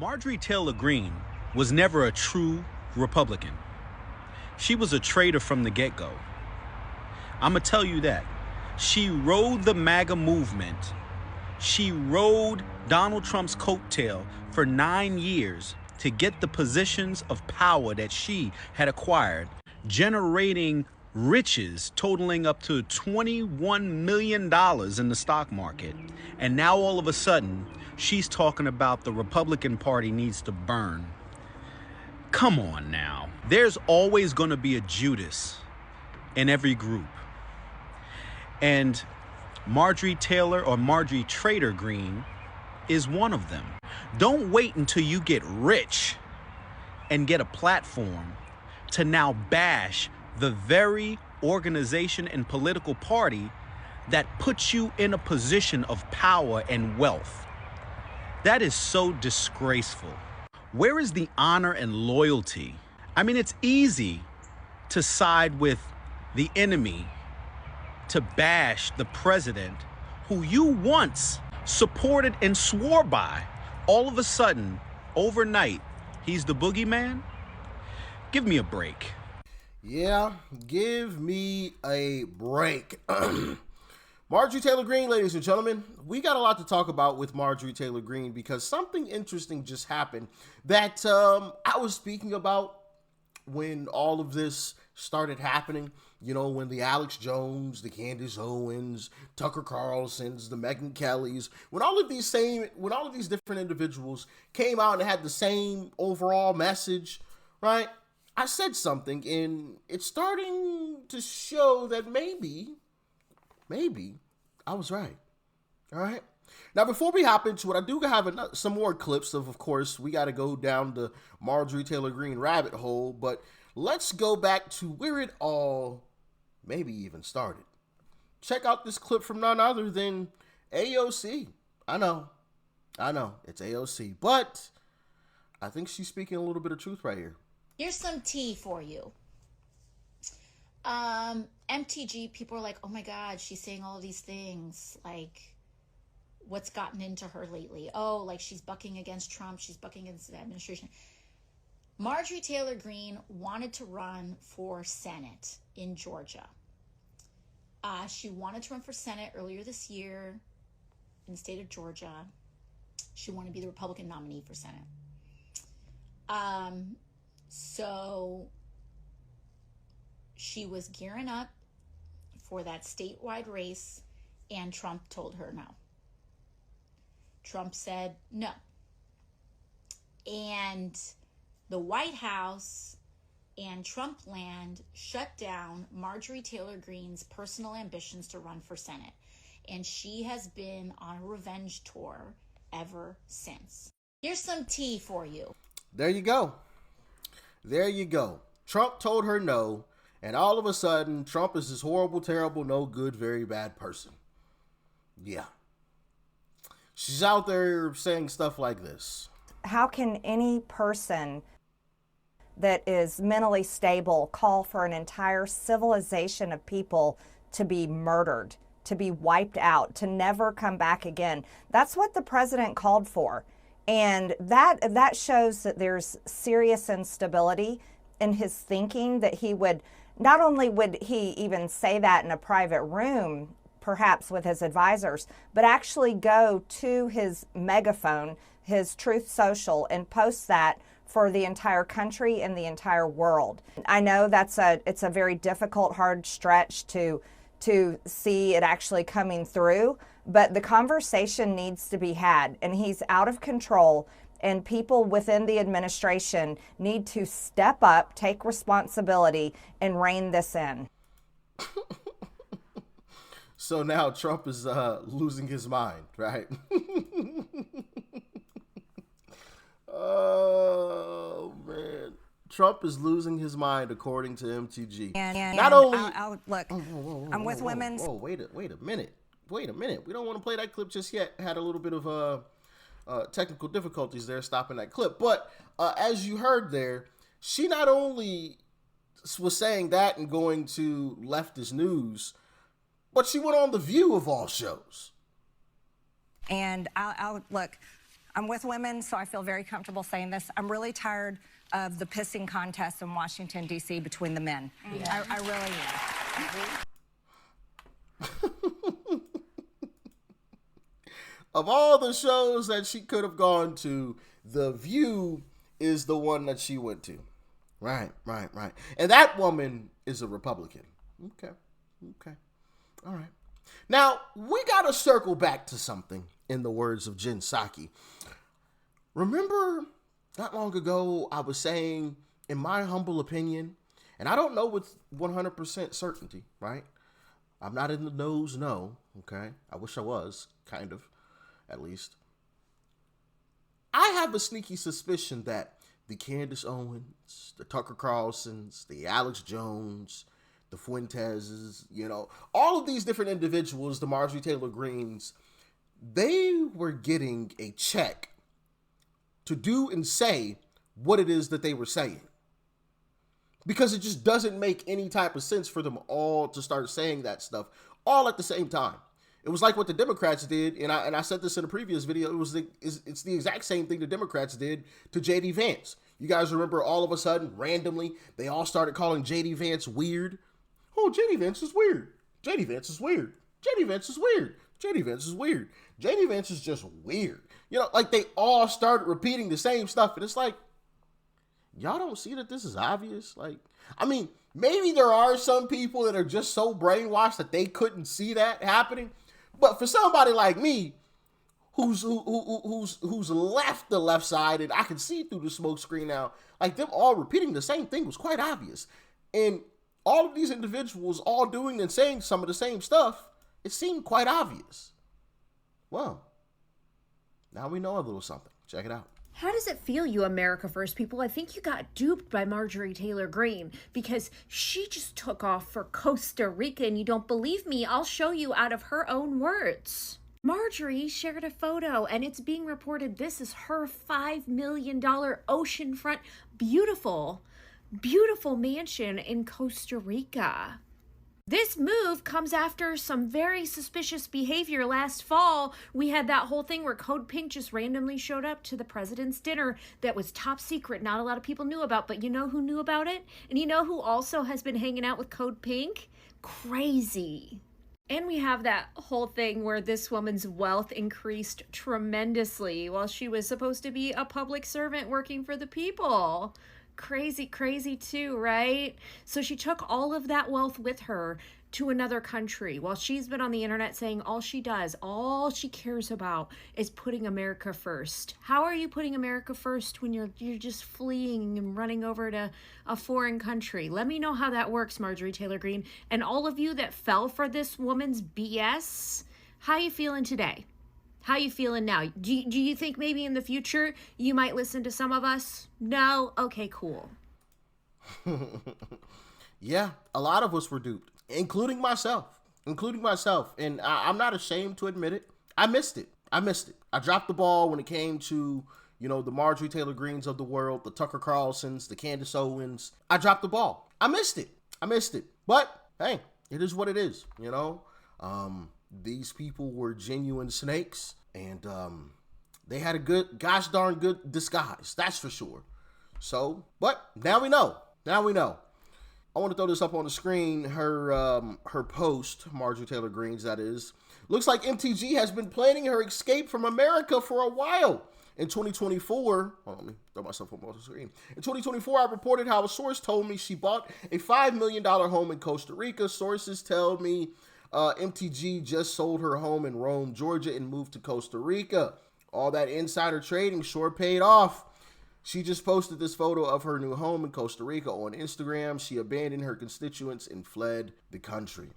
Marjorie Taylor Greene was never a true Republican. She was a traitor from the get-go. I'm going to tell you that. She rode the MAGA movement. She rode Donald Trump's coattail for 9 years to get the positions of power that she had acquired, generating riches totaling up to $21 million in the stock market. And now all of a sudden, she's talking about the Republican Party needs to burn. Come on now. There's always going to be a Judas in every group. And Marjorie Taylor or Marjorie Trader Greene is one of them. Don't wait until you get rich and get a platform to now bash the very organization and political party that puts you in a position of power and wealth. That is so disgraceful. Where is the honor and loyalty? I mean, it's easy to side with the enemy, to bash the president who you once supported and swore by. All of a sudden, overnight, he's the boogeyman? Give me a break. Yeah, give me a break. Marjorie Taylor Greene, ladies and gentlemen, we got a lot to talk about with Marjorie Taylor Greene because something interesting just happened that I was speaking about when all of this started happening. You know, when the Alex Jones, the Candace Owens, Tucker Carlsons, the Megyn Kellys, when all of these different individuals came out and had the same overall message, right? I said something, and it's starting to show that maybe I was right. All right. Now, before we hop into it, I do have some more clips of course, we got to go down the Marjorie Taylor Greene rabbit hole, but let's go back to where it all maybe even started. Check out this clip from none other than AOC. I know, it's AOC, but I think she's speaking a little bit of truth right here. Here's some tea for you. MTG, people are like, oh my God, she's saying all of these things. Like, what's gotten into her lately? Oh, like she's bucking against Trump. She's bucking against the administration. Marjorie Taylor Greene wanted to run for Senate in Georgia. She wanted to run for Senate earlier this year in the state of Georgia. She wanted to be the Republican nominee for Senate. So she was gearing up for that statewide race, and Trump told her no. Trump said no. And the White House and Trump land shut down Marjorie Taylor Greene's personal ambitions to run for Senate. And she has been on a revenge tour ever since. Here's some tea for you. There you go. Trump told her no, and all of a sudden, Trump is this horrible, terrible, no good, very bad person. Yeah. She's out there saying stuff like this. How can any person that is mentally stable call for an entire civilization of people to be murdered, to be wiped out, to never come back again? That's what the president called for. And that shows that there's serious instability in his thinking, that he would, not only would he even say that in a private room, perhaps with his advisors, but actually go to his megaphone, his Truth Social, and post that for the entire country and the entire world. I know it's a very difficult, hard stretch to see it actually coming through, but the conversation needs to be had, and he's out of control, and people within the administration need to step up, take responsibility, and rein this in. So now Trump is losing his mind, right? Oh, man. Trump is losing his mind, according to MTG. And not only... look, I'm with women. Whoa, wait a minute. We don't want to play that clip just yet. Had a little bit of technical difficulties there stopping that clip. But as you heard there, she not only was saying that and going to leftist news, but she went on The View of all shows. And I'll look, I'm with women, so I feel very comfortable saying this. I'm really tired of the pissing contest in Washington, D.C. between the men. Yeah. I really am. Of all the shows that she could have gone to, The View is the one that she went to. Right. And that woman is a Republican. Okay. All right. Now, we got to circle back to something, in the words of Jen Psaki. Remember, not long ago, I was saying, in my humble opinion, and I don't know with 100% certainty, right? I'm not in the knows, no, okay? I wish I was, kind of, at least. I have a sneaky suspicion that the Candace Owens, the Tucker Carlsons, the Alex Jones, the Fuenteses, all of these different individuals, the Marjorie Taylor Greens, they were getting a check to do and say what it is that they were saying. Because it just doesn't make any type of sense for them all to start saying that stuff all at the same time. It was like what the Democrats did, and I said this in a previous video, it's the exact same thing the Democrats did to J.D. Vance. You guys remember all of a sudden, randomly, they all started calling J.D. Vance weird. Oh, J.D. Vance is weird. J.D. Vance is weird. J.D. Vance is weird. J.D. Vance is weird. J.D. Vance is just weird. Like they all started repeating the same stuff. And it's like, y'all don't see that this is obvious? Maybe there are some people that are just so brainwashed that they couldn't see that happening. But for somebody like me, who's left the left side, and I can see through the smoke screen now, like them all repeating the same thing was quite obvious. And all of these individuals all doing and saying some of the same stuff, it seemed quite obvious. Well, now we know a little something. Check it out. How does it feel, you America First people? I think you got duped by Marjorie Taylor Greene because she just took off for Costa Rica, and you don't believe me? I'll show you out of her own words. Marjorie shared a photo, and it's being reported this is her $5 million oceanfront, beautiful mansion in Costa Rica. This move comes after some very suspicious behavior last fall. We had that whole thing where Code Pink just randomly showed up to the president's dinner that was top secret. Not a lot of people knew about, but you know who knew about it? And you know who also has been hanging out with Code Pink? Crazy. And we have that whole thing where this woman's wealth increased tremendously while she was supposed to be a public servant working for the people. Crazy too, right? So she took all of that wealth with her to another country while she's been on the internet saying all she cares about is putting America first. How are you putting America first when you're just fleeing and running over to a foreign country? Let me know how that works, Marjorie Taylor Greene. And all of you that fell for this woman's BS, how you feeling today? How you feeling now? Do you think maybe in the future you might listen to some of us? No? Okay, cool. Yeah, a lot of us were duped, including myself. And I'm not ashamed to admit it. I missed it. I dropped the ball when it came to, the Marjorie Taylor Greenes of the world, the Tucker Carlsons, the Candace Owens. I dropped the ball. I missed it. But, hey, it is what it is, These people were genuine snakes, and they had a gosh darn good disguise, that's for sure. So, but now we know. I want to throw this up on the screen. Her post, Marjorie Taylor Greene's, that is. Looks like MTG has been planning her escape from America for a while. In 2024, let me throw myself up on the screen. In 2024, I reported how a source told me she bought a $5 million home in Costa Rica. Sources tell me MTG just sold her home in Rome, Georgia, and moved to Costa Rica. All that insider trading sure paid off. She just posted this photo of her new home in Costa Rica on Instagram. She abandoned her constituents and fled the country.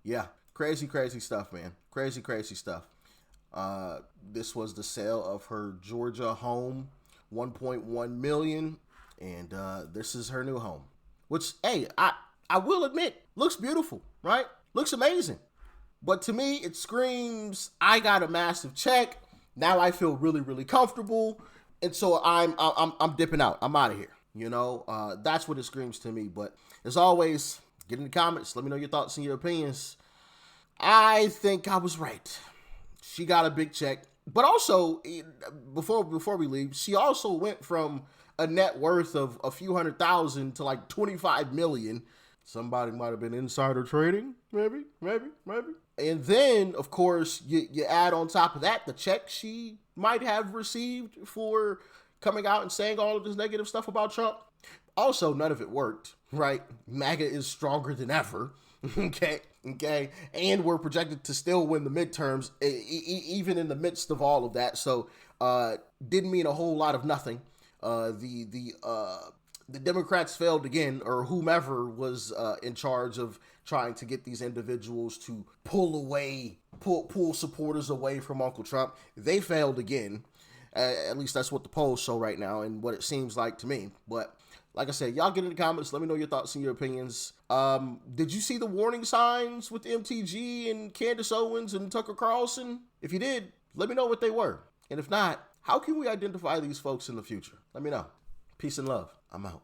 Yeah, crazy stuff, man. Crazy stuff. This was the sale of her Georgia home, $1.1 million, and this is her new home. Which, hey, I will admit, looks beautiful, right? Looks amazing. But to me, it screams, I got a massive check. Now I feel really comfortable. And so I'm dipping out. I'm out of here. That's what it screams to me. But as always, get in the comments. Let me know your thoughts and your opinions. I think I was right. She got a big check. But also, before we leave, she also went from a net worth of a few $100,000 to like 25 million. Somebody might have been insider trading, maybe. And then, of course, you add on top of that the check she might have received for coming out and saying all of this negative stuff about Trump. Also, none of it worked, right? MAGA is stronger than ever. Okay. And we're projected to still win the midterms, even in the midst of all of that. So, didn't mean a whole lot of nothing. The Democrats failed again, or whomever was in charge of trying to get these individuals to pull supporters away from Uncle Trump. They failed again. At least that's what the polls show right now, and what it seems like to me. But like I said, y'all get in the comments. Let me know your thoughts and your opinions. Did you see the warning signs with MTG and Candace Owens and Tucker Carlson? If you did, let me know what they were. And if not, how can we identify these folks in the future? Let me know. Peace and love. I'm out.